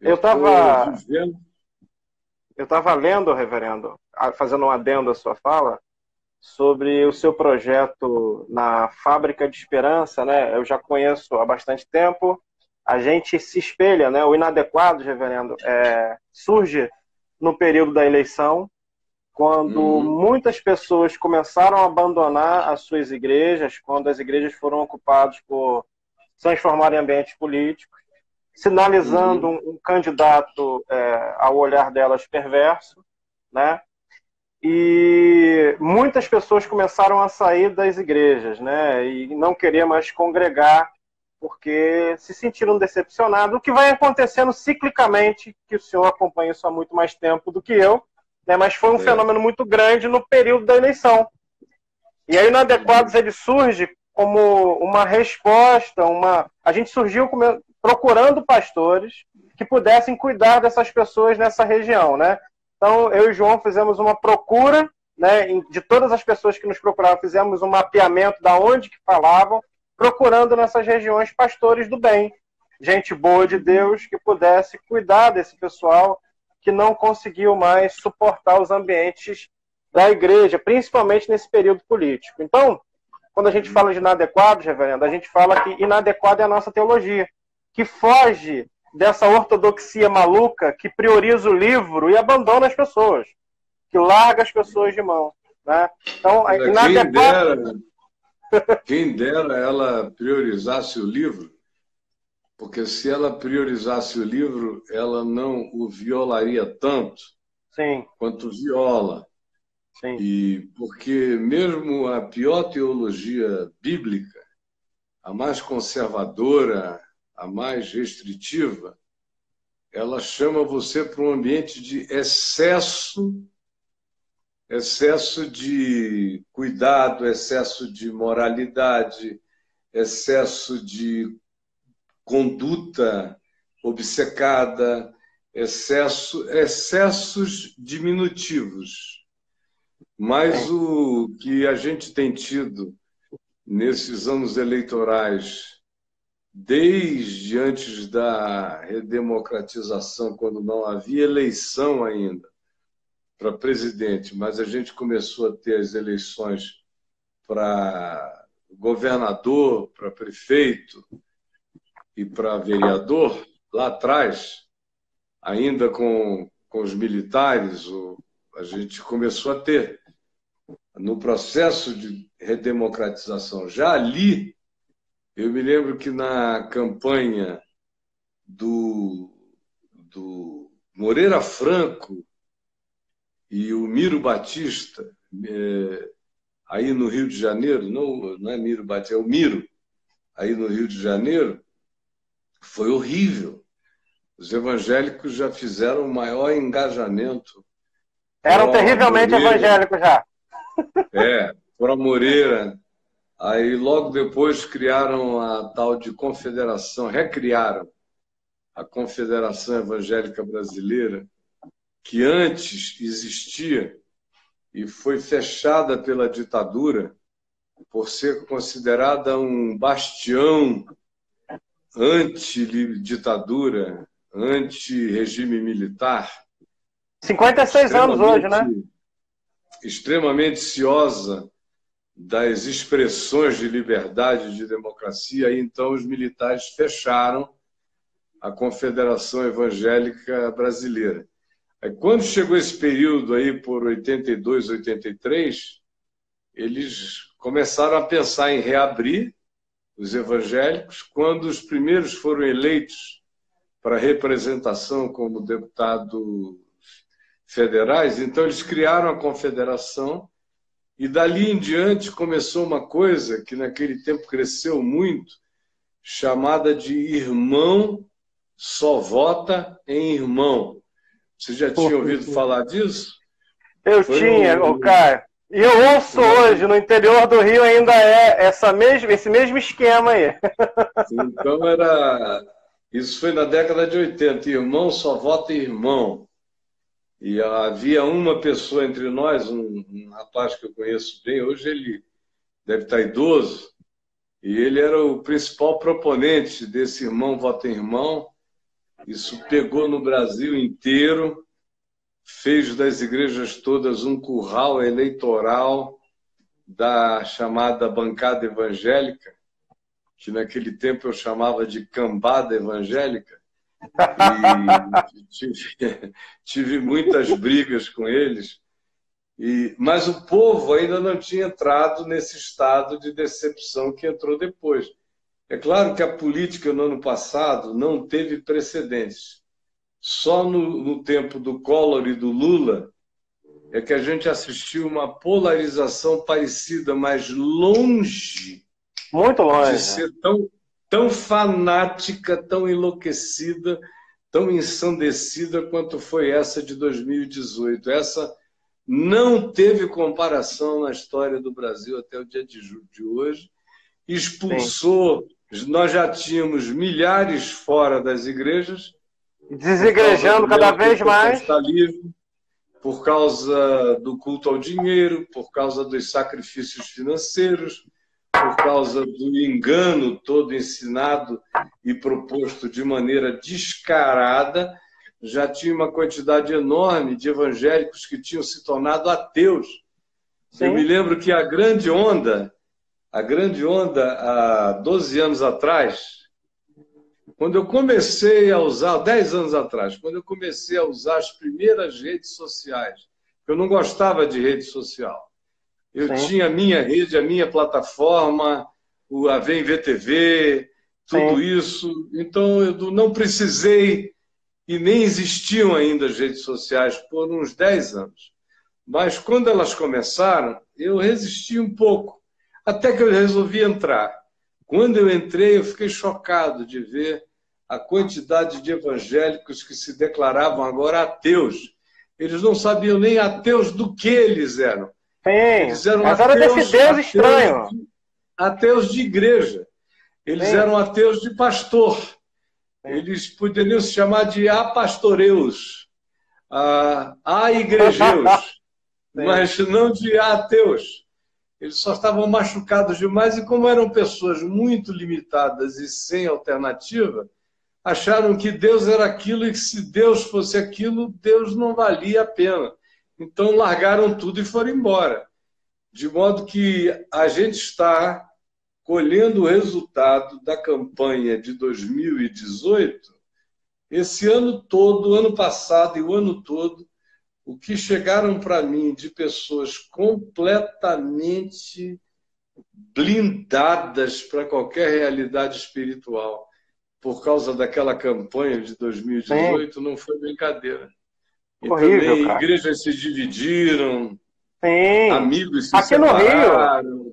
Eu Eu estou estava vivendo. eu tava lendo, reverendo, fazendo um adendo à sua fala, sobre o seu projeto na Fábrica de Esperança, né? Eu já conheço há bastante tempo. A gente se espelha, né? O Inadequados, reverendo, surge no período da eleição, quando Uhum, muitas pessoas começaram a abandonar as suas igrejas, quando as igrejas foram ocupadas por se transformar em ambientes políticos, sinalizando uhum. um candidato, ao olhar delas, perverso, né? E muitas pessoas começaram a sair das igrejas, né? E não querer mais congregar, porque se sentiram decepcionados, o que vai acontecendo ciclicamente, que o senhor acompanha isso há muito mais tempo do que eu, né? Mas foi um É. fenômeno muito grande no período da eleição. E aí, o Inadequados, Uhum. ele surge como uma resposta, a gente surgiu procurando pastores que pudessem cuidar dessas pessoas nessa região, né? Então, eu e o João fizemos uma procura, né, de todas as pessoas que nos procuravam, fizemos um mapeamento da onde que falavam, procurando nessas regiões pastores do bem, gente boa de Uhum. Deus que pudesse cuidar desse pessoal que não conseguiu mais suportar os ambientes da igreja, principalmente nesse período político. Então, quando a gente Uhum. fala de inadequados, reverendo, a gente fala que inadequado é a nossa teologia, que foge dessa ortodoxia maluca que prioriza o livro e abandona as pessoas, que larga as pessoas de mão. Né? Então, Olha, inadequado. quem dera ela priorizasse o livro, porque se ela priorizasse o livro, ela não o violaria tanto Sim, quanto viola. sim. E porque mesmo a pior teologia bíblica, a mais conservadora, a mais restritiva, ela chama você para um ambiente de excesso de cuidado, excesso de moralidade, excesso de conduta obcecada, excessos diminutivos. Mas Sim. o que a gente tem tido nesses anos eleitorais, desde antes da redemocratização, quando não havia eleição ainda para presidente, mas a gente começou a ter as eleições para governador, para prefeito e para vereador, lá atrás, ainda com os militares, a gente começou a ter, no processo de redemocratização. Já ali, eu me lembro que na campanha do, do Moreira Franco e o Miro Batista, aí no Rio de Janeiro, não é Miro Batista, é o Miro, aí no Rio de Janeiro, foi horrível. Os evangélicos já fizeram o maior engajamento Eram terrivelmente pró-Moreira, evangélicos já. pró-Moreira. Aí logo depois criaram a tal de confederação, recriaram a Confederação Evangélica Brasileira, que antes existia e foi fechada pela ditadura por ser considerada um bastião anti-ditadura, anti-regime militar, 56 anos hoje, extremamente, né? extremamente ciosa das expressões de liberdade e de democracia, e então os militares fecharam a Confederação Evangélica Brasileira. Aí, quando chegou esse período aí por 82, 83, eles começaram a pensar em reabrir os evangélicos. Quando os primeiros foram eleitos para representação como deputados federais, então eles criaram a confederação e dali em diante começou uma coisa que naquele tempo cresceu muito, chamada de irmão só vota em irmão. Você já tinha ouvido falar disso? Eu Foi tinha, o Caio. E eu ouço uma. hoje, no interior do Rio ainda é esse mesmo esquema aí. Então era. Isso foi na década de 80. Irmão só vota irmão. E havia uma pessoa entre nós, um rapaz que eu conheço bem, hoje ele deve estar idoso, e ele era o principal proponente desse irmão vota irmão, Isso pegou no Brasil inteiro, fez das igrejas todas um curral eleitoral da chamada bancada evangélica, que naquele tempo eu chamava de cambada evangélica, e tive muitas brigas com eles, mas o povo ainda não tinha entrado nesse estado de decepção que entrou depois. É claro que a política no ano passado não teve precedentes. Só no tempo do Collor e do Lula é que a gente assistiu uma polarização parecida, mas longe, muito longe, de ser tão fanática, tão enlouquecida, tão ensandecida quanto foi essa de 2018. Essa não teve comparação na história do Brasil até o dia de hoje. Expulsou, nós já tínhamos milhares fora das igrejas, desigrejando cada vez mais, por causa do culto ao dinheiro, por causa dos sacrifícios financeiros, por causa do engano todo ensinado e proposto de maneira descarada. Já tinha uma quantidade enorme de evangélicos que tinham se tornado ateus. Sim. Eu me lembro que a grande onda, há 12 anos atrás, quando eu comecei a usar, 10 anos atrás, quando eu comecei a usar as primeiras redes sociais, eu não gostava de rede social. Eu tinha a minha rede, a minha plataforma, a VMVTV, tudo isso. Então, eu não precisei, e nem existiam ainda as redes sociais por uns 10 anos. Mas, quando elas começaram, eu resisti um pouco, até que eu resolvi entrar. Quando eu entrei, eu fiquei chocado de ver a quantidade de evangélicos que se declaravam agora ateus. Eles não sabiam nem ateus do que eles eram. Eles eram ateus, desse Deus estranho. Ateus de igreja. Eles eram ateus de pastor. Eles poderiam se chamar de apastoreus, igrejeus, mas não de ateus. Eles só estavam machucados demais e, como eram pessoas muito limitadas e sem alternativa, acharam que Deus era aquilo e que, se Deus fosse aquilo, Deus não valia a pena. Então, largaram tudo e foram embora. De modo que a gente está colhendo o resultado da campanha de 2018, esse ano todo, ano passado e o ano todo, o que chegaram para mim de pessoas completamente blindadas para qualquer realidade espiritual, por causa daquela campanha de 2018, não foi brincadeira. Horrível, também cara. Igrejas se dividiram, Sim. amigos se Aqui separaram. No Rio,